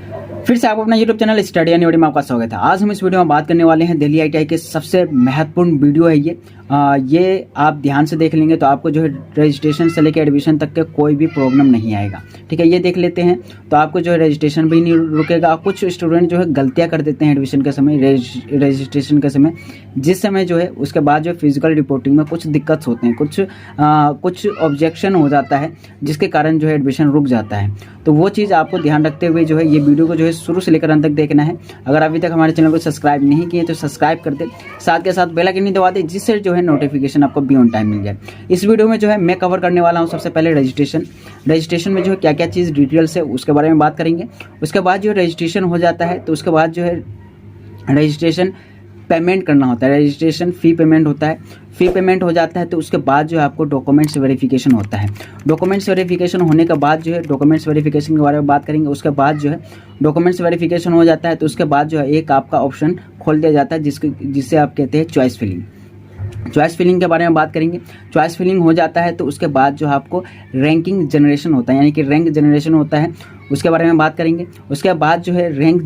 फिर से आपको अपना YouTube channel study and video में आपका स्वागत है। आज हम इस वीडियो में बात करने वाले हैं दिल्ली आईटीआई के सबसे महत्वपूर्ण वीडियो है ये आप ध्यान से देख लेंगे तो आपको जो है रजिस्ट्रेशन से लेकर एडमिशन तक के कोई भी प्रॉब्लम नहीं आएगा। ठीक है, ये देख लेते हैं तो आपको जो है रजिस्ट्रेशन भी नहीं रुकेगा। कुछ स्टूडेंट जो है गलतियाँ कर देते हैं एडमिशन के समय, रजिस्ट्रेशन के समय, जिस समय जो है उसके बाद जो फिजिकल रिपोर्टिंग में कुछ दिक्कत होते हैं, कुछ ऑब्जेक्शन हो जाता है जिसके कारण जो है एडमिशन रुक जाता है। तो वो चीज़ आपको ध्यान रखते हुए जो है ये वीडियो को जो है शुरू से लेकर अंत तक देखना है। अगर अभी तक हमारे चैनल को सब्सक्राइब नहीं किए तो सब्सक्राइब कर दे, साथ के साथ बेल आइकन दबा दे जिससे जो है नोटिफिकेशन आपको भी ऑन टाइम मिल जाए। इस वीडियो में जो है मैं कवर करने वाला हूँ सबसे पहले रजिस्ट्रेशन में जो है क्या क्या चीज़ डिटेल्स है उसके बारे में बात करेंगे। उसके बाद जो है रजिस्ट्रेशन हो जाता है तो उसके बाद जो है रजिस्ट्रेशन पेमेंट करना होता है, रजिस्ट्रेशन फ़ी पेमेंट होता है। फ़ी पेमेंट हो जाता है तो उसके बाद जो है आपको डॉक्यूमेंट्स वेरिफिकेशन होता है। डॉक्यूमेंट्स वेरिफिकेशन होने के बाद जो है डॉक्यूमेंट्स वेरिफिकेशन के बारे में बात करेंगे। उसके बाद जो है डॉक्यूमेंट्स वेरिफिकेशन हो जाता है तो उसके बाद जो है एक आपका ऑप्शन खोल दिया जाता है जिसे आप कहते हैं चॉइस फिलिंग। चॉइस फिलिंग के बारे में बात करेंगे। चॉइस फिलिंग हो जाता है तो उसके बाद जो आपको रैंकिंग जनरेशन होता है, यानी कि रैंक जनरेशन होता है, उसके बारे में बात करेंगे। उसके बाद जो है रैंक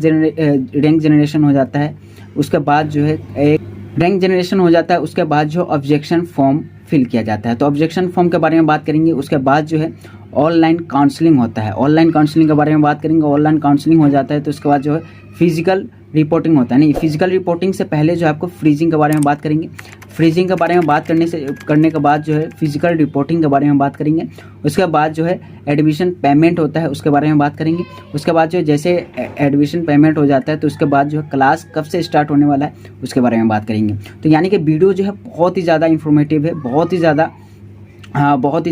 जनरेशन हो जाता है। उसके बाद जो है एक रैंक जनरेशन हो जाता है। उसके बाद जो ऑब्जेक्शन फॉर्म फिल किया जाता है तो ऑब्जेक्शन फॉर्म के बारे में बात करेंगे। उसके बाद जो है ऑनलाइन काउंसलिंग होता है, ऑनलाइन काउंसलिंग के बारे में बात करेंगे। ऑनलाइन काउंसलिंग हो जाता है तो उसके बाद जो है फिजिकल रिपोर्टिंग होता है। नहीं, फिजिकल रिपोर्टिंग से पहले जो आपको फ्रीजिंग के बारे में बात करेंगे। फ्रीजिंग के बारे में बात करने के बाद जो है फिजिकल रिपोर्टिंग के बारे में बात करेंगे। उसके बाद जो है एडमिशन पेमेंट होता है उसके बारे में बात करेंगे। उसके बाद जो जैसे एडमिशन पेमेंट हो जाता है तो उसके बाद जो है क्लास कब से स्टार्ट होने वाला है उसके बारे में बात करेंगे। तो यानी कि वीडियो जो है बहुत ही ज़्यादा इंफॉर्मेटिव है, बहुत ही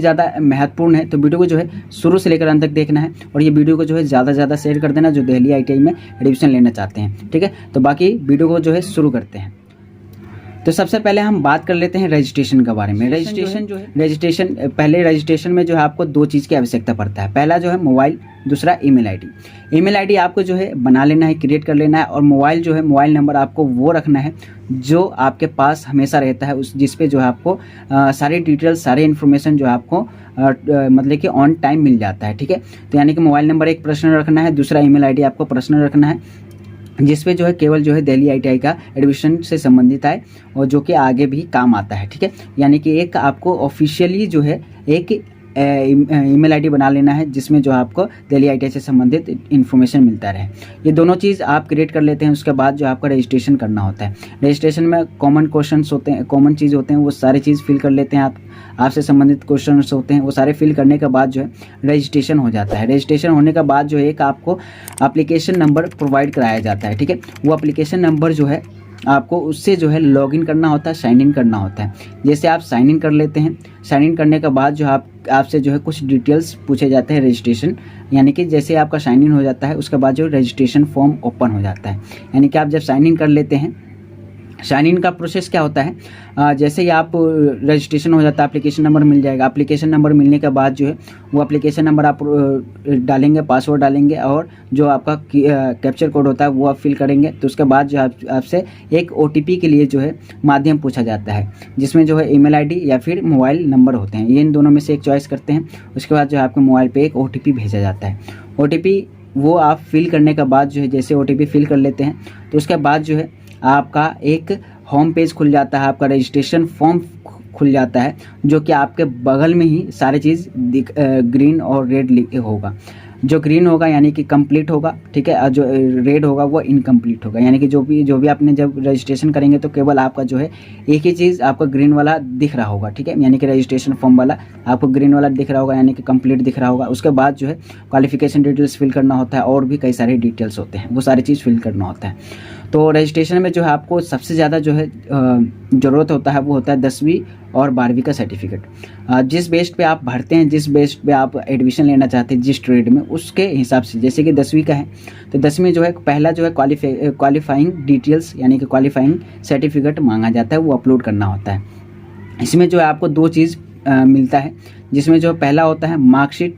ज़्यादा महत्वपूर्ण है। तो वीडियो को जो है शुरू से लेकर अंत तक देखना है और ये वीडियो को जो है ज़्यादा से ज़्यादा शेयर कर देना जो दिल्ली आईटीआई में एडमिशन लेना चाहते हैं। ठीक है, तो बाकी वीडियो को जो है शुरू करते हैं। तो सबसे पहले हम बात कर लेते हैं रजिस्ट्रेशन के बारे में। रजिस्ट्रेशन में जो है आपको दो चीज़ की आवश्यकता पड़ता है। पहला जो है मोबाइल, दूसरा ईमेल आईडी। ईमेल आईडी आपको जो है बना लेना है, क्रिएट कर लेना है। और मोबाइल जो है मोबाइल नंबर आपको वो रखना है जो आपके पास हमेशा रहता है, उस जिस पे जो है आपको सारी डिटेल्स, सारे इन्फॉर्मेशन जो है आपको मतलब कि ऑन टाइम मिल जाता है। ठीक है, तो यानी कि मोबाइल नंबर एक पर्सनल रखना है, दूसरा ईमेल आईडी आपको पर्सनल रखना है जिसपे जो है केवल जो है दिल्ली आईटीआई का एडमिशन से संबंधित है और जो कि आगे भी काम आता है। ठीक है, यानी कि एक आपको ऑफिशियली जो है एक ईमेल आईडी बना लेना है जिसमें जो आपको दिल्ली आईटीआई से संबंधित इन्फॉर्मेशन मिलता रहे। ये दोनों चीज़ आप क्रिएट कर लेते हैं। उसके बाद जो आपका रजिस्ट्रेशन करना होता है। रजिस्ट्रेशन में कॉमन क्वेश्चंस होते हैं, कॉमन चीज़ होते हैं, वो सारी चीज़ फिल कर लेते हैं। आपसे संबंधित क्वेश्चंस होते हैं, वो सारे फिल करने के बाद जो है रजिस्ट्रेशन हो जाता है। रजिस्ट्रेशन होने के बाद जो है एक आपको एप्लीकेशन नंबर प्रोवाइड कराया जाता है। ठीक है, वो एप्लीकेशन नंबर जो है आपको उससे जो है लॉगिन करना होता है, साइन इन करना होता है। जैसे आप साइन इन कर लेते हैं, साइन इन करने के बाद जो आपसे जो है कुछ डिटेल्स पूछे जाते हैं रजिस्ट्रेशन, यानी कि जैसे आपका साइन इन हो जाता है उसके बाद जो रजिस्ट्रेशन फॉर्म ओपन हो जाता है। यानी कि आप जब साइन इन कर लेते हैं, साइन इन का प्रोसेस क्या होता है, जैसे ही आप रजिस्ट्रेशन हो जाता है एप्लीकेशन नंबर मिल जाएगा। एप्लीकेशन नंबर मिलने के बाद जो है वो एप्लीकेशन नंबर आप डालेंगे, पासवर्ड डालेंगे और जो आपका कैप्चर कोड होता है वो आप फिल करेंगे। तो उसके बाद जो आपसे एक ओटीपी के लिए जो है माध्यम पूछा जाता है जिसमें जो है ईमेल आईडी या फिर मोबाइल नंबर होते हैं। ये इन दोनों में से एक चॉइस करते हैं। उसके बाद जो है आपके मोबाइल पर एक ओटीपी भेजा जाता है। ओटीपी वो आप फिल करने के बाद जो है जैसे ओटीपी फिल कर लेते हैं तो उसके बाद जो है आपका एक होम पेज खुल जाता है, आपका रजिस्ट्रेशन फॉर्म खुल जाता है जो कि आपके बगल में ही सारी चीज़ ग्रीन और रेड होगा। जो ग्रीन होगा यानी कि कंप्लीट होगा, ठीक है, और जो रेड होगा वो इनकम्प्लीट होगा। यानी कि जो भी आपने जब रजिस्ट्रेशन करेंगे तो केवल आपका जो है एक ही चीज़ आपका ग्रीन वाला दिख रहा होगा। ठीक है, यानी कि रजिस्ट्रेशन फॉर्म वाला आपको ग्रीन वाला दिख रहा होगा, यानी कि कंप्लीट दिख रहा होगा। उसके बाद जो है क्वालिफिकेशन डिटेल्स फिल करना होता है और भी कई सारे डिटेल्स होते हैं, वो सारी चीज़ फिल करना होता है। तो रजिस्ट्रेशन में जो है आपको सबसे ज़्यादा जो है ज़रूरत होता है वो होता है 10वीं और 12वीं का सर्टिफिकेट। जिस बेस्ड पे आप भरते हैं, जिस बेस्ड पे आप एडमिशन लेना चाहते हैं जिस ट्रेड में, उसके हिसाब से जैसे कि 10वीं का है तो 10वीं जो है पहला जो है क्वालिफाइंग डिटेल्स यानी कि क्वालिफाइंग सर्टिफिकेट मांगा जाता है, वो अपलोड करना होता है। इसमें जो है आपको दो चीज़ मिलता है जिसमें जो पहला होता है मार्कशीट,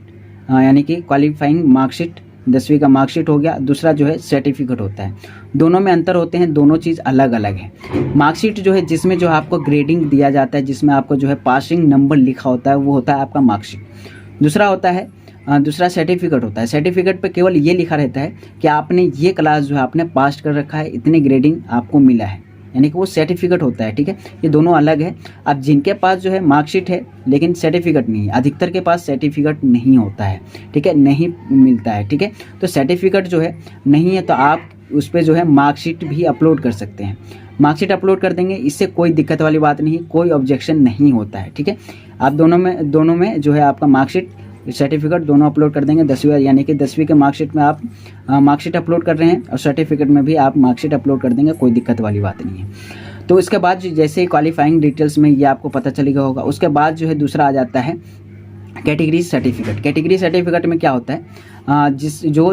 यानी कि क्वालिफाइंग मार्कशीट, 10वीं का मार्कशीट हो गया। दूसरा जो है सर्टिफिकेट होता है। दोनों में अंतर होते हैं, दोनों चीज़ अलग अलग है। मार्कशीट जो है जिसमें जो आपको ग्रेडिंग दिया जाता है, जिसमें आपको जो है पासिंग नंबर लिखा होता है, वो होता है आपका मार्कशीट। दूसरा होता है दूसरा सर्टिफिकेट होता है। सर्टिफिकेट पे केवल ये लिखा रहता है कि आपने ये क्लास जो है आपने पास कर रखा है, इतने ग्रेडिंग आपको मिला है, यानी कि वो सर्टिफिकेट होता है, ठीक है। ये दोनों अलग है। अब जिनके पास जो है मार्कशीट है लेकिन सर्टिफिकेट नहीं है, अधिकतर के पास सर्टिफिकेट नहीं होता है, ठीक है, नहीं मिलता है, ठीक है। तो सर्टिफिकेट जो है नहीं है तो आप उस पर जो है मार्कशीट भी अपलोड कर सकते हैं। मार्कशीट अपलोड कर देंगे, इससे कोई दिक्कत वाली बात नहीं, कोई ऑब्जेक्शन नहीं होता है, ठीक है। आप दोनों में जो है आपका मार्कशीट सर्टिफिकेट दोनों अपलोड कर देंगे। 10वीं यानी कि 10वीं के मार्कशीट में आप मार्कशीट अपलोड कर रहे हैं और सर्टिफिकेट में भी आप मार्कशीट अपलोड कर देंगे, कोई दिक्कत वाली बात नहीं है। तो इसके बाद जैसे ही क्वालिफाइंग डिटेल्स में ये आपको पता चलेगा होगा, उसके बाद जो है दूसरा आ जाता है कैटेगरी सर्टिफिकेट। कैटेगरी सर्टिफिकेट में क्या होता है,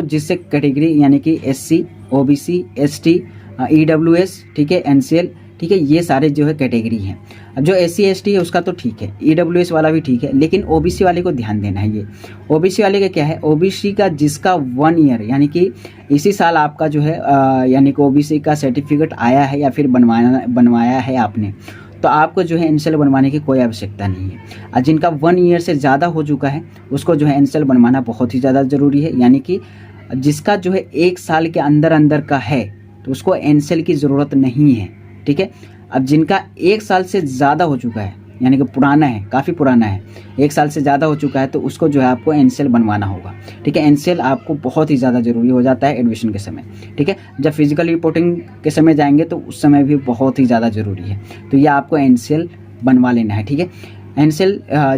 जिससे कैटेगरी यानी कि SC, OBC, ST, EWS, ठीक है, NCL, ठीक है, ये सारे जो है कैटेगरी हैं। अब जो SC ST है उसका तो ठीक है, EWS वाला भी ठीक है, लेकिन OBC वाले को ध्यान देना है। ये OBC वाले का क्या है, OBC का जिसका 1 ईयर यानी कि इसी साल आपका जो है यानी कि OBC का सर्टिफिकेट आया है या फिर बनवाया है आपने, तो आपको जो है NCL बनवाने की कोई आवश्यकता नहीं है। और जिनका 1 ईयर से ज़्यादा हो चुका है उसको जो है NCL बनवाना बहुत ही ज़्यादा ज़रूरी है। यानी कि जिसका जो है 1 साल के अंदर का है तो उसको NCL की ज़रूरत नहीं है, ठीक है। अब जिनका 1 साल से ज़्यादा हो चुका है यानी कि पुराना है, काफ़ी पुराना है, 1 साल से ज़्यादा हो चुका है, तो उसको जो है आपको NCL बनवाना होगा, ठीक है। NCL आपको बहुत ही ज़्यादा ज़रूरी हो जाता है एडमिशन के समय, ठीक है। जब फिजिकल रिपोर्टिंग के समय जाएंगे तो उस समय भी बहुत ही ज़्यादा ज़रूरी है, तो ये आपको NCL बनवा लेना है, ठीक है। NCL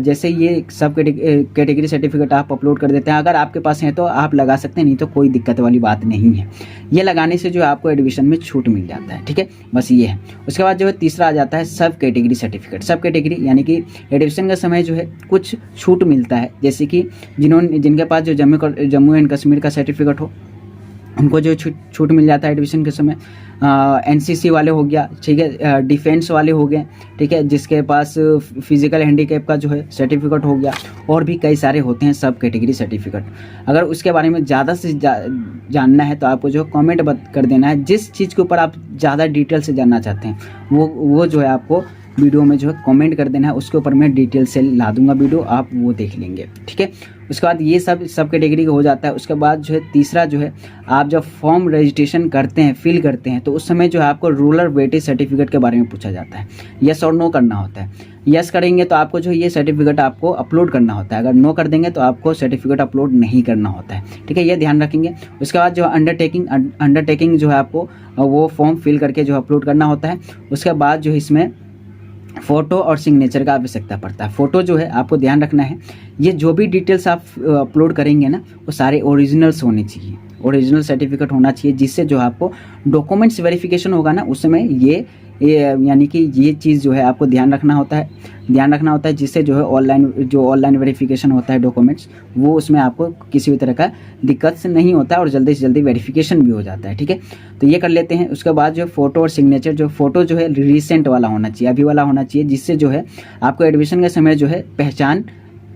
जैसे ये सब कैटेगरी सर्टिफिकेट आप अपलोड कर देते हैं, अगर आपके पास है तो आप लगा सकते हैं, नहीं तो कोई दिक्कत वाली बात नहीं है। ये लगाने से जो है आपको एडमिशन में छूट मिल जाता है, ठीक है, बस ये है। उसके बाद जो है तीसरा आ जाता है सब कैटेगरी सर्टिफिकेट। सब कैटेगरी यानी कि एडमिशन के समय जो है कुछ छूट मिलता है, जैसे कि जिनके पास जो जम्मू एंड कश्मीर का सर्टिफिकेट हो उनको जो छूट मिल जाता है एडमिशन के समय। NCC वाले हो गया, ठीक है, डिफेंस वाले हो गए, ठीक है, जिसके पास फिजिकल हैंडीकैप का जो है सर्टिफिकेट हो गया, और भी कई सारे होते हैं सब कैटेगरी सर्टिफिकेट। अगर उसके बारे में ज़्यादा से जानना है तो आपको जो कमेंट कर देना है, जिस चीज़ के ऊपर आप ज़्यादा डिटेल से जानना चाहते हैं वो जो है आपको वीडियो में जो है कमेंट कर देना है, उसके ऊपर मैं डिटेल से ला दूंगा वीडियो, आप वो देख लेंगे, ठीक है। उसके बाद ये सब कैटेगरी का हो जाता है। उसके बाद जो है तीसरा जो है आप जब फॉर्म रजिस्ट्रेशन करते हैं, फिल करते हैं, तो उस समय जो है आपको रूरल वेटेज सर्टिफिकेट के बारे में पूछा जाता है, यस और नो करना होता है। यस करेंगे तो आपको जो ये सर्टिफिकेट आपको अपलोड करना होता है, अगर नो कर देंगे तो आपको सर्टिफिकेट अपलोड नहीं करना होता है, ठीक है, ये ध्यान रखेंगे। उसके बाद जो अंडरटेकिंग जो है आपको वो फॉर्म फिल करके जो अपलोड करना होता है। उसके बाद जो है इसमें फ़ोटो और सिग्नेचर का आवश्यकता पड़ता है। फ़ोटो जो है आपको ध्यान रखना है, ये जो भी डिटेल्स आप अपलोड करेंगे ना वो सारे ओरिजिनल्स होने चाहिए, ओरिजिनल सर्टिफिकेट होना चाहिए, जिससे जो आपको डॉक्यूमेंट्स वेरिफिकेशन होगा ना उस समय ये यानी कि ये चीज़ जो है आपको ध्यान रखना होता है, जिससे जो है ऑनलाइन वेरिफिकेशन होता है डॉक्यूमेंट्स, वो उसमें आपको किसी भी तरह का दिक्कत से नहीं होता है और जल्दी से जल्दी वेरिफिकेशन भी हो जाता है, ठीक है। तो ये कर लेते हैं। उसके बाद जो फ़ोटो और सिग्नेचर, जो फ़ोटो जो है रिसेंट वाला होना चाहिए, अभी वाला होना चाहिए, जिससे जो है आपको एडमिशन के समय जो है पहचान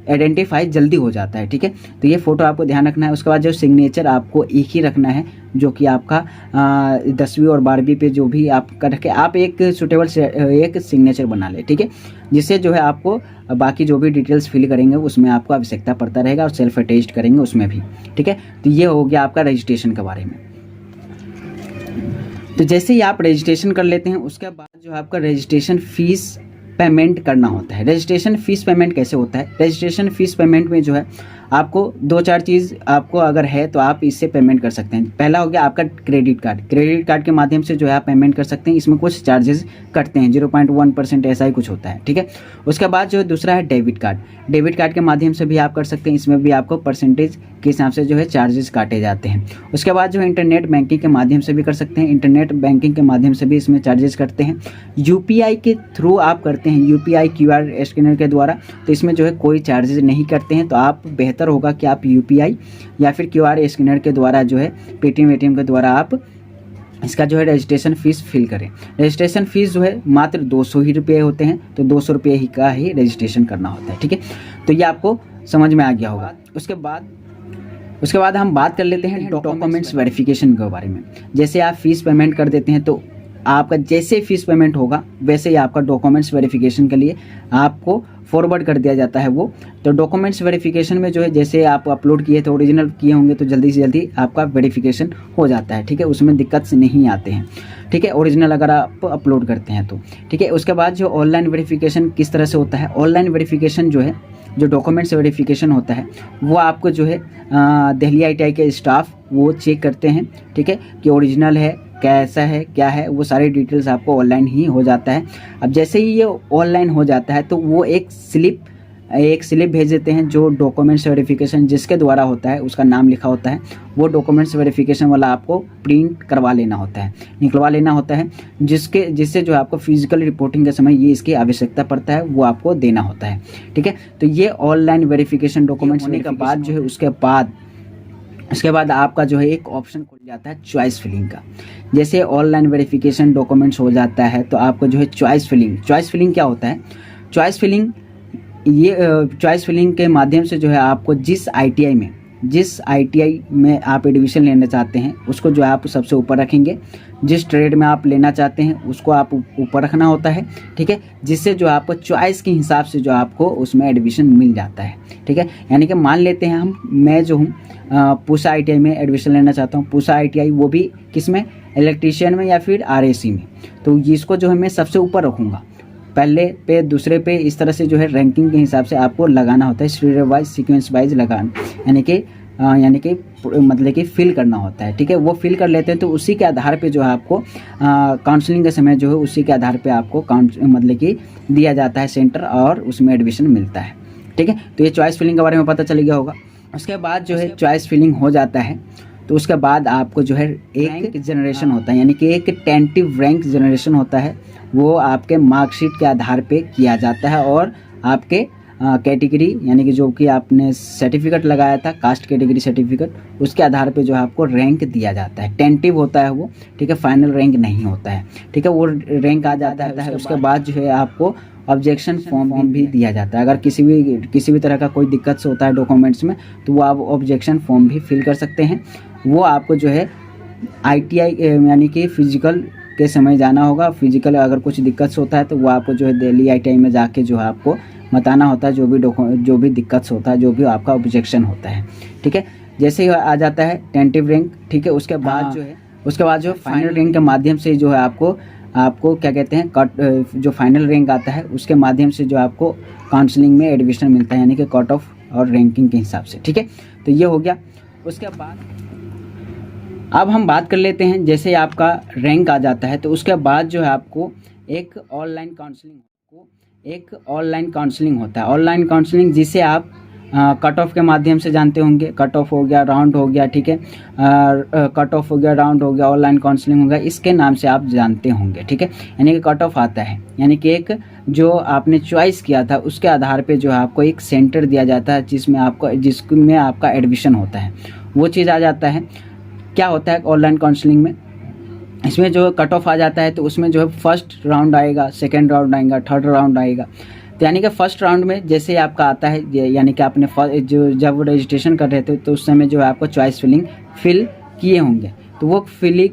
आइडेंटिफाई जल्दी हो जाता है, ठीक है। तो ये फ़ोटो आपको ध्यान रखना है। उसके बाद जो सिग्नेचर आपको एक ही रखना है, जो कि आपका 10वीं और 12वीं पे जो भी आप कर रखे, आप एक सुटेबल एक सिग्नेचर बना ले, ठीक है, जिससे जो है आपको बाकी जो भी डिटेल्स फिल करेंगे उसमें आपको आवश्यकता पड़ता रहेगा, और सेल्फ अटेस्ट करेंगे उसमें भी, ठीक है। तो ये हो गया आपका रजिस्ट्रेशन के बारे में। तो जैसे ही आप रजिस्ट्रेशन कर लेते हैं उसके बाद जो आपका रजिस्ट्रेशन फ़ीस पेमेंट करना होता है। रजिस्ट्रेशन फ़ीस पेमेंट कैसे होता है, रजिस्ट्रेशन फ़ीस पेमेंट में जो है आपको 2-4 चीज़ आपको अगर है तो आप इससे पेमेंट कर सकते हैं। पहला हो गया आपका क्रेडिट कार्ड के माध्यम से जो है आप पेमेंट कर सकते हैं, इसमें कुछ चार्जेस कटते हैं, 0.1% ऐसा ही कुछ होता है, ठीक है। उसके बाद जो दूसरा है डेबिट कार्ड के माध्यम से भी आप कर सकते हैं, इसमें भी आपको परसेंटेज के हिसाब से जो है चार्जेस काटे जाते हैं। उसके बाद जो है इंटरनेट बैंकिंग के माध्यम से भी कर सकते हैं, इंटरनेट बैंकिंग के माध्यम से भी इसमें चार्जेस कटते हैं। UPI के थ्रू आप करते हैं, UPI QR स्कैनर के द्वारा, तो इसमें जो है कोई चार्जेस नहीं करते हैं। तो आप बेहतर होगा कि आप UPI या फिर QR स्कैनर के द्वारा जो है पेटीएम के द्वारा आप इसका जो है रजिस्ट्रेशन फ़ीस फिल करें। रजिस्ट्रेशन फ़ीस जो है मात्र 200 ही रुपये होते हैं, तो 200 रुपये ही का ही रजिस्ट्रेशन करना होता है, ठीक है। तो ये आपको समझ में आ गया होगा। उसके बाद हम बात कर लेते हैं डॉक्यूमेंट्स वेरिफिकेशन के बारे में। जैसे आप फ़ीस पेमेंट कर देते हैं तो आपका जैसे फ़ीस पेमेंट होगा वैसे ही आपका डॉक्यूमेंट्स वेरिफिकेशन के लिए आपको फॉरवर्ड कर दिया जाता है वो। तो डॉक्यूमेंट्स वेरिफिकेशन में जो है जैसे आप अपलोड किए थे, ओरिजिनल किए होंगे तो जल्दी से जल्दी आपका वेरिफिकेशन हो जाता है, ठीक है, उसमें दिक्कत से नहीं आते हैं, ठीक है, ओरिजिनल अगर आप अपलोड करते हैं तो, ठीक है। उसके बाद जो ऑनलाइन वेरिफिकेशन किस तरह से होता है, ऑनलाइन वेरिफिकेशन जो है, जो डॉक्यूमेंट्स वेरिफिकेशन होता है वो आपको जो है दिल्ली ITI के स्टाफ वो चेक करते हैं, ठीक है, कि ओरिजिनल है, कैसा है, क्या है, वो सारी डिटेल्स आपको ऑनलाइन ही हो जाता है। अब जैसे ही ये ऑनलाइन हो जाता है तो वो एक स्लिप भेज देते हैं, जो डॉक्यूमेंट्स वेरिफिकेशन जिसके द्वारा होता है उसका नाम लिखा होता है, वो डॉक्यूमेंट्स वेरिफिकेशन वाला आपको प्रिंट करवा लेना होता है, निकलवा लेना होता है, जिससे जो आपको फिजिकल रिपोर्टिंग के समय ये इसकी आवश्यकता पड़ता है वो आपको देना होता है, ठीक है। तो ये ऑनलाइन वेरिफिकेशन डॉक्यूमेंट्स होने के बाद जो है उसके बाद आपका जो है एक ऑप्शन खुल जाता है चॉइस फिलिंग का। जैसे ऑनलाइन वेरिफिकेशन डॉक्यूमेंट्स हो जाता है तो आपको जो है चॉइस फिलिंग क्या होता है, चॉइस फिलिंग के माध्यम से जो है आपको जिस ITI में आप एडमिशन लेना चाहते हैं उसको जो है आप सबसे ऊपर रखेंगे, जिस ट्रेड में आप लेना चाहते हैं उसको आप ऊपर रखना होता है, ठीक है, जिससे जो आपको चॉइस के हिसाब से जो आपको उसमें एडमिशन मिल जाता है, ठीक है। यानी कि मान लेते हैं मैं जो हूँ पूसा ITI में एडमिशन लेना चाहता हूँ, पूसा ITI वो भी किस में, इलेक्ट्रीशियन में या फिर RAC में, तो इसको जो है मैं सबसे ऊपर रखूँगा, पहले पे दूसरे पे, इस तरह से जो है रैंकिंग के हिसाब से आपको लगाना होता है, सीरियल वाइज सीक्वेंस वाइज लगाना, यानी कि मतलब कि फिल करना होता है, ठीक है। वो फिल कर लेते हैं तो उसी के आधार पे जो है आपको काउंसलिंग के समय जो है उसी के आधार पे आपको मतलब कि दिया जाता है सेंटर और उसमें एडमिशन मिलता है, ठीक है। तो ये चॉइस फिलिंग के बारे में पता चल गया होगा। उसके बाद जो है चॉइस फिलिंग हो जाता है तो उसके बाद आपको जो है एक जनरेशन होता है, यानी कि एक टेंटेटिव रैंक जनरेशन होता है, वो आपके मार्कशीट के आधार पे किया जाता है और आपके कैटेगरी यानी कि जो कि आपने सर्टिफिकेट लगाया था, कास्ट कैटेगरी सर्टिफिकेट, उसके आधार पे जो है आपको रैंक दिया जाता है। टेंटेटिव होता है वो, ठीक है, फाइनल रैंक नहीं होता है, ठीक है, वो रैंक आ जाता है। उसके बाद जो है आपको ऑब्जेक्शन फॉर्म भी दिया जाता है। अगर किसी भी तरह का कोई दिक्कत से होता है डॉक्यूमेंट्स में तो वो आप ऑब्जेक्शन फॉर्म भी फिल कर सकते हैं। वो आपको जो है ITI यानी कि फिजिकल के समय जाना होगा। फिजिकल अगर कुछ दिक्कत से होता है तो वो आपको जो है दिल्ली ITI में जाके जो है आपको बताना होता है, जो भी दिक्कत से होता है, जो भी आपका ऑब्जेक्शन होता है, ठीक है। जैसे ही आ जाता है टेंटेटिव रैंक, ठीक है, उसके बाद जो फाइनल रैंक के माध्यम से जो है आपको क्या कहते हैं, जो फाइनल रैंक आता है उसके माध्यम से जो आपको काउंसलिंग में एडमिशन मिलता है, यानी कि कट ऑफ और रैंकिंग के हिसाब से, ठीक है। तो ये हो गया। उसके बाद अब हम बात कर लेते हैं, जैसे आपका रैंक आ जाता है तो उसके बाद जो है आपको एक ऑनलाइन काउंसलिंग होता है। ऑनलाइन काउंसलिंग जिसे आप कट ऑफ के माध्यम से जानते होंगे, कट ऑफ हो गया, राउंड हो गया, ठीक है, कट ऑफ हो गया, राउंड हो गया, ऑनलाइन काउंसलिंग हो गया, इसके नाम से आप जानते होंगे, ठीक है। यानी कि कट ऑफ आता है, यानी कि एक जो आपने चॉइस किया था उसके आधार पे जो है आपको एक सेंटर दिया जाता है जिसमें आपका एडमिशन होता है, वो चीज़ आ जाता है। क्या होता है ऑनलाइन काउंसलिंग में, इसमें जो कट ऑफ आ जाता है तो उसमें जो है फर्स्ट राउंड आएगा, सेकंड राउंड आएगा, थर्ड राउंड आएगा। तो यानी कि फर्स्ट राउंड में जैसे आपका आता है, यानी कि आपने जब रजिस्ट्रेशन कर रहे थे तो उस समय जो है आपको चॉइस फिल किए होंगे, तो वो फिलिंग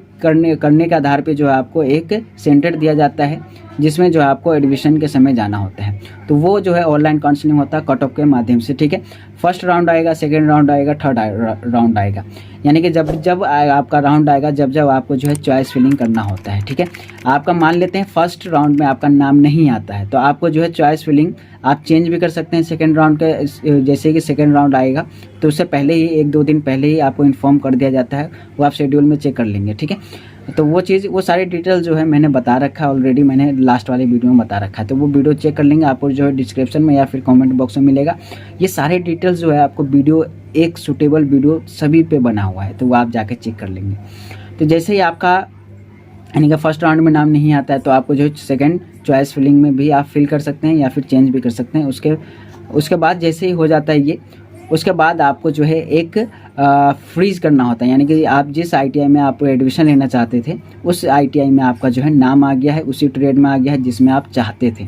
करने के आधार पे जो है आपको एक सेंटर दिया जाता है जिसमें जो है आपको एडमिशन के समय जाना होता है। तो वो जो है ऑनलाइन काउंसलिंग होता है कट ऑफ के माध्यम से, ठीक है। फर्स्ट राउंड आएगा, सेकेंड राउंड आएगा, थर्ड राउंड आएगा, यानी कि जब आपका राउंड आएगा जब आपको जो है चॉइस फिलिंग करना होता है, ठीक है। आपका मान लेते हैं फर्स्ट राउंड में आपका नाम नहीं आता है तो आपको जो है चॉइस फिलिंग आप चेंज भी कर सकते हैं। सेकेंड राउंड के जैसे कि सेकेंड राउंड आएगा तो उससे पहले ही 1-2 दिन पहले ही आपको इन्फॉर्म कर दिया जाता है, वो आप शेड्यूल में चेक कर लेंगे, ठीक है। तो वो सारी डिटेल जो है मैंने बता रखा है ऑलरेडी, मैंने लास्ट वाले वीडियो में बता रखा है, तो वो वीडियो चेक कर लेंगे, आपको जो है डिस्क्रिप्शन में या फिर कमेंट बॉक्स में मिलेगा। ये सारे डिटेल्स जो है आपको वीडियो, एक सूटेबल वीडियो सभी पे बना हुआ है, तो वो आप जाके चेक कर लेंगे। तो जैसे ही आपका यानी कि फर्स्ट राउंड में नाम नहीं आता है तो आपको जो है सेकेंड चॉइस फिलिंग में भी आप फिल कर सकते हैं या फिर चेंज भी कर सकते हैं। उसके बाद जैसे ही हो जाता है ये, उसके बाद आपको जो है एक फ्रीज करना होता है, यानी कि आप जिस ITI में आप एडमिशन लेना चाहते थे उस ITI में आपका जो है नाम आ गया है, उसी ट्रेड में आ गया है जिसमें आप चाहते थे,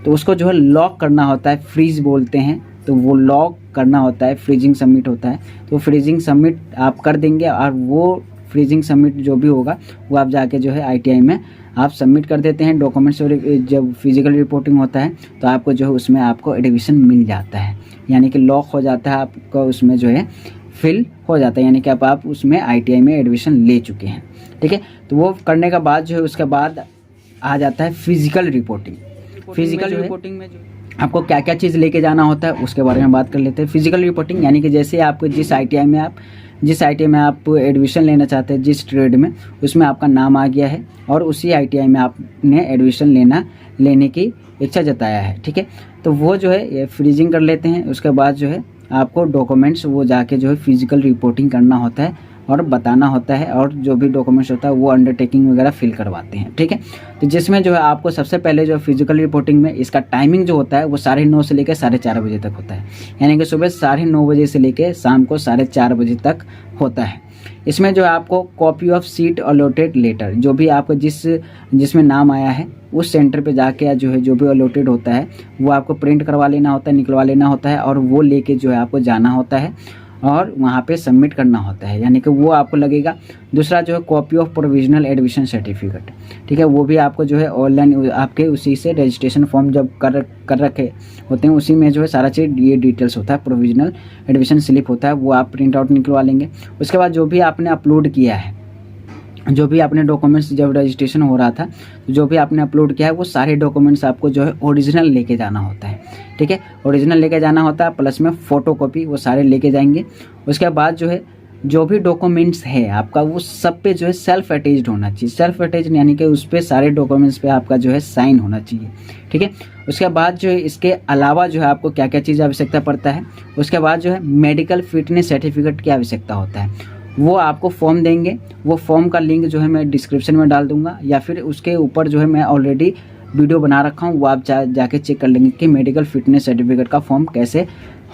तो उसको जो है लॉक करना होता है, फ्रीज बोलते हैं, तो वो लॉक करना होता है, फ्रीजिंग सबमिट होता है। तो फ्रीजिंग सबमिट आप कर देंगे और वो फ्रीजिंग सबमिट जो भी होगा वो आप जाके जो है ITI में आप सबमिट कर देते हैं डॉक्यूमेंट्स। और जब फिजिकल रिपोर्टिंग होता है तो आपको जो है उसमें आपको एडमिशन मिल जाता है, यानी कि लॉक हो जाता है आपका, उसमें जो है फिल हो जाता है, यानी कि आप उसमें ITI में एडमिशन ले चुके हैं। ठीक है, तो वो करने का बाद जो है उसके बाद आ जाता है फिजिकल रिपोर्टिंग। फिजिकल रिपोर्टिंग में जो आपको क्या क्या चीज़ लेके जाना होता है उसके बारे में बात कर लेते हैं। फिजिकल रिपोर्टिंग यानी कि जैसे आपको जिस ITI में आप एडमिशन लेना चाहते हैं, जिस ट्रेड में, उसमें आपका नाम आ गया है और उसी ITI में आपने एडमिशन लेने की इच्छा जताया है। ठीक है, तो वो जो है ये फ्रीजिंग कर लेते हैं। उसके बाद जो है आपको डॉक्यूमेंट्स वो जाके जो है फिजिकल रिपोर्टिंग करना होता है और बताना होता है, और जो भी डॉक्यूमेंट्स होता है वो अंडरटेकिंग वगैरह फिल करवाते हैं। ठीक है, तो जिसमें जो है आपको सबसे पहले जो फिजिकल रिपोर्टिंग में इसका टाइमिंग जो होता है वो 9:30 से लेकर 4:30 बजे तक होता है, यानी कि सुबह 9:30 बजे से लेकर शाम को 4:30 बजे तक होता है। इसमें जो है आपको copy of seat allotted letter, जो भी आपको जिसमें नाम आया है उस सेंटर पे जाके जो है जो भी अलॉटेड होता है वो आपको प्रिंट करवा लेना होता है, निकलवा लेना होता है, और वो लेके जो है आपको जाना होता है और वहाँ पे सबमिट करना होता है, यानी कि वो आपको लगेगा। दूसरा जो है copy of provisional admission certificate, ठीक है, वो भी आपको जो है ऑनलाइन आपके उसी से रजिस्ट्रेशन फॉर्म जब कर रखे होते हैं उसी में जो है सारा चीज़ ये डिटेल्स होता है, प्रोविजनल एडमिशन स्लिप होता है, वो आप प्रिंट आउट निकलवा लेंगे। उसके बाद जो भी आपने अपलोड किया है, जो भी आपने डॉक्यूमेंट्स जब रजिस्ट्रेशन हो रहा था जो भी आपने अपलोड किया है वो सारे डॉक्यूमेंट्स आपको जो है ओरिजिनल लेके जाना होता है। ठीक है, ओरिजिनल लेके जाना होता है, प्लस में फ़ोटोकॉपी वो सारे लेके जाएंगे। उसके बाद जो है जो भी डॉक्यूमेंट्स है आपका वो सब पे जो है सेल्फ अटैच्ड होना चाहिए। सेल्फ अटैच्ड यानी कि उस पर सारे डॉक्यूमेंट्स पे आपका जो है साइन होना चाहिए। ठीक है, उसके बाद जो है इसके अलावा जो है आपको क्या क्या चीज़ आवश्यकता पड़ता है, उसके बाद जो है मेडिकल फिटनेस सर्टिफिकेट की आवश्यकता होता है। वो आपको फॉर्म देंगे, वो फॉर्म का लिंक जो है मैं डिस्क्रिप्शन में डाल दूंगा, या फिर उसके ऊपर जो है मैं ऑलरेडी वीडियो बना रखा हूँ, वो आप जाके चेक कर लेंगे कि मेडिकल फिटनेस सर्टिफिकेट का फॉर्म कैसे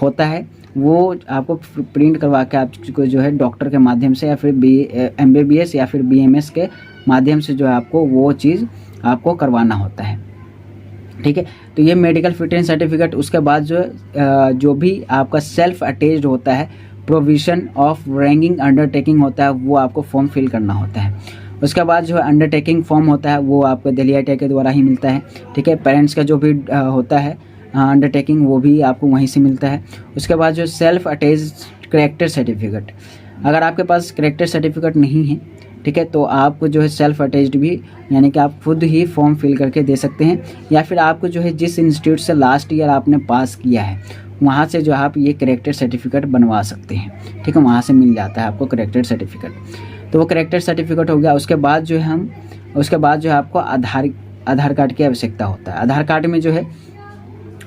होता है। वो आपको प्रिंट करवा के आपको जो है डॉक्टर के माध्यम से या फिर MBBS या फिर BMS के माध्यम से जो है आपको वो चीज़ आपको करवाना होता है। ठीक है, तो ये मेडिकल फिटनेस सर्टिफिकेट। उसके बाद जो भी आपका सेल्फ अटैच्ड होता है प्रोविजन ऑफ रैंकिंग अंडरटेकिंग होता है, वो आपको फॉर्म फिल करना होता है। उसके बाद जो है अंडरटेकिंग फॉर्म होता है वो आपको दिल्ली ITI के द्वारा ही मिलता है। ठीक है, पेरेंट्स का जो भी होता है अंडरटेकिंग वो भी आपको वहीं से मिलता है। उसके बाद जो सेल्फ अटैच्ड कैरेक्टर सर्टिफिकेट, अगर आपके पास कैरेक्टर सर्टिफिकेट नहीं है, ठीक है, तो आपको जो है सेल्फ अटैच्ड भी यानी कि आप खुद ही फॉर्म फिल करके दे सकते हैं, या फिर आपको जो है जिस इंस्टीट्यूट से लास्ट ईयर आपने पास किया है वहाँ से जो आप ये कैरेक्टर सर्टिफिकेट बनवा सकते हैं। ठीक है, वहाँ से मिल जाता है आपको कैरेक्टर सर्टिफिकेट। तो वो कैरेक्टर सर्टिफिकेट हो गया। उसके बाद जो है आपको आधार कार्ड की आवश्यकता होता है। आधार कार्ड में जो है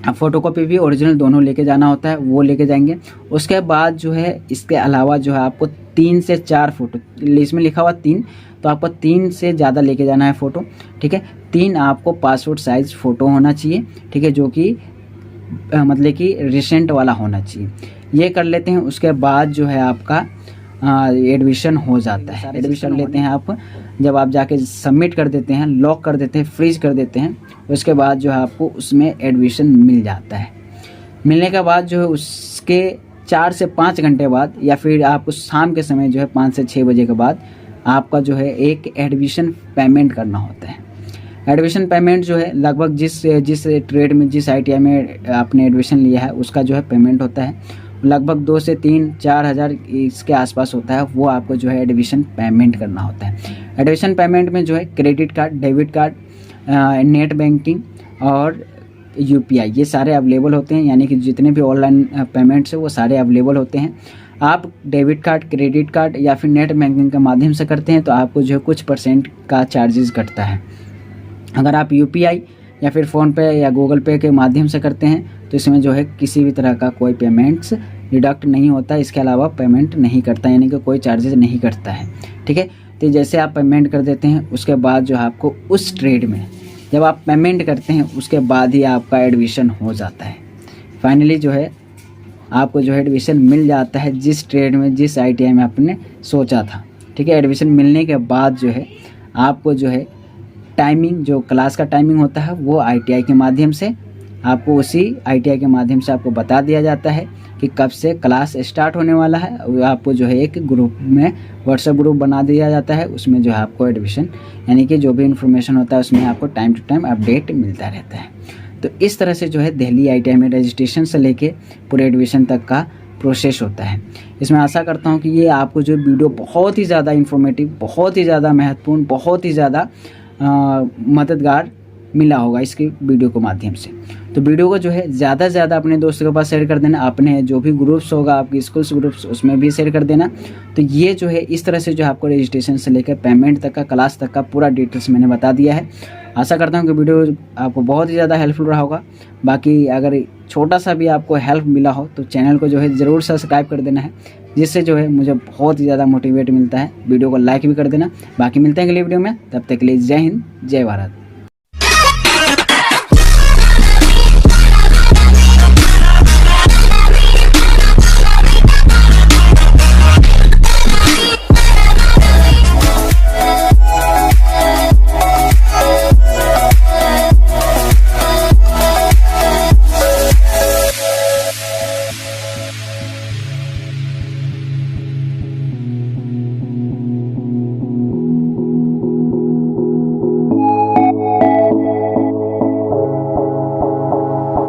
आप फोटोकॉपी भी ओरिजिनल दोनों लेके जाना होता है, वो लेके जाएंगे। उसके बाद जो है इसके अलावा जो है आपको 3 से 4 फ़ोटो, इसमें लिखा हुआ 3, तो आपको 3 से ज़्यादा लेके जाना है फ़ोटो। ठीक है, 3 आपको पासपोर्ट साइज़ फ़ोटो होना चाहिए। ठीक है, जो कि मतलब कि रिसेंट वाला होना चाहिए। ये कर लेते हैं। उसके बाद जो है आपका एडमिशन हो जाता है। एडमिशन लेते हैं आप, जब आप जाके सबमिट कर देते हैं, लॉक कर देते हैं, फ्रीज कर देते हैं, उसके बाद जो है आपको उसमें एडमिशन मिल जाता है। मिलने के बाद जो है उसके 4 से 5 घंटे बाद, या फिर आपको शाम के समय जो है 5 से 6 बजे के बाद आपका जो है एक एडमिशन पेमेंट करना होता है। एडमिशन पेमेंट जो है लगभग जिस ट्रेड में, जिस ITI में आपने एडमिशन लिया है उसका जो है पेमेंट होता है लगभग 2 से 3-4 हज़ार इसके आसपास होता है। वो आपको जो है एडमिशन पेमेंट करना होता है। एडमिशन पेमेंट में जो है credit card, debit card, net banking और UPI ये सारे अवेलेबल होते हैं, यानी कि जितने भी ऑनलाइन पेमेंट्स है वो सारे अवेलेबल होते हैं। आप डेबिट कार्ड, क्रेडिट कार्ड या फिर नेट बैंकिंग के माध्यम से करते हैं तो आपको जो है कुछ % का चार्जेस कटता है। अगर आप UPI या फिर फ़ोनपे या गूगल पे के माध्यम से करते हैं तो इसमें जो है किसी भी तरह का कोई पेमेंट्स डिडक्ट नहीं होता, इसके अलावा पेमेंट नहीं करता, यानी कि कोई चार्जेस नहीं करता है। ठीक है, तो जैसे आप पेमेंट कर देते हैं उसके बाद जो है आपको उस ट्रेड में जब आप पेमेंट करते हैं उसके बाद ही आपका एडमिशन हो जाता है। फाइनली जो है आपको जो है एडमिशन मिल जाता है जिस ट्रेड में, जिस ITI में आपने सोचा था। ठीक है, एडमिशन मिलने के बाद जो है आपको जो है टाइमिंग, जो क्लास का टाइमिंग होता है वो ITI के माध्यम से आपको उसी ITI के माध्यम से आपको बता दिया जाता है कि कब से क्लास स्टार्ट होने वाला है। वो आपको जो है एक ग्रुप में व्हाट्सएप ग्रुप बना दिया जाता है, उसमें जो है आपको एडमिशन यानी कि जो भी इन्फॉर्मेशन होता है उसमें आपको टाइम टू टाइम अपडेट मिलता रहता है। तो इस तरह से जो है दिल्ली ITI में रजिस्ट्रेशन से लेके पूरे एडमिशन तक का प्रोसेस होता है। इसमें आशा करता हूँ कि ये आपको जो वीडियो बहुत ही ज़्यादा इन्फॉर्मेटिव, बहुत ही ज़्यादा महत्वपूर्ण, बहुत ही ज़्यादा मददगार मिला होगा इसकी वीडियो के माध्यम से। तो वीडियो को जो है ज़्यादा से ज़्यादा अपने दोस्तों के पास शेयर कर देना, अपने जो भी ग्रुप्स होगा आपके स्कूल्स ग्रुप्स उसमें भी शेयर कर देना। तो ये जो है इस तरह से जो आपको रजिस्ट्रेशन से लेकर पेमेंट तक का, क्लास तक का पूरा डिटेल्स मैंने बता दिया है। आशा करता हूँ कि वीडियो आपको बहुत ही ज़्यादा हेल्पफुल रहा होगा। बाकी अगर छोटा सा भी आपको हेल्प मिला हो तो चैनल को जो है ज़रूर सब्सक्राइब कर देना है, जिससे जो है मुझे बहुत ही ज़्यादा मोटिवेट मिलता है। वीडियो को लाइक भी कर देना। बाकी मिलते हैं अगले वीडियो में, तब तक के लिए जय हिंद, जय भारत।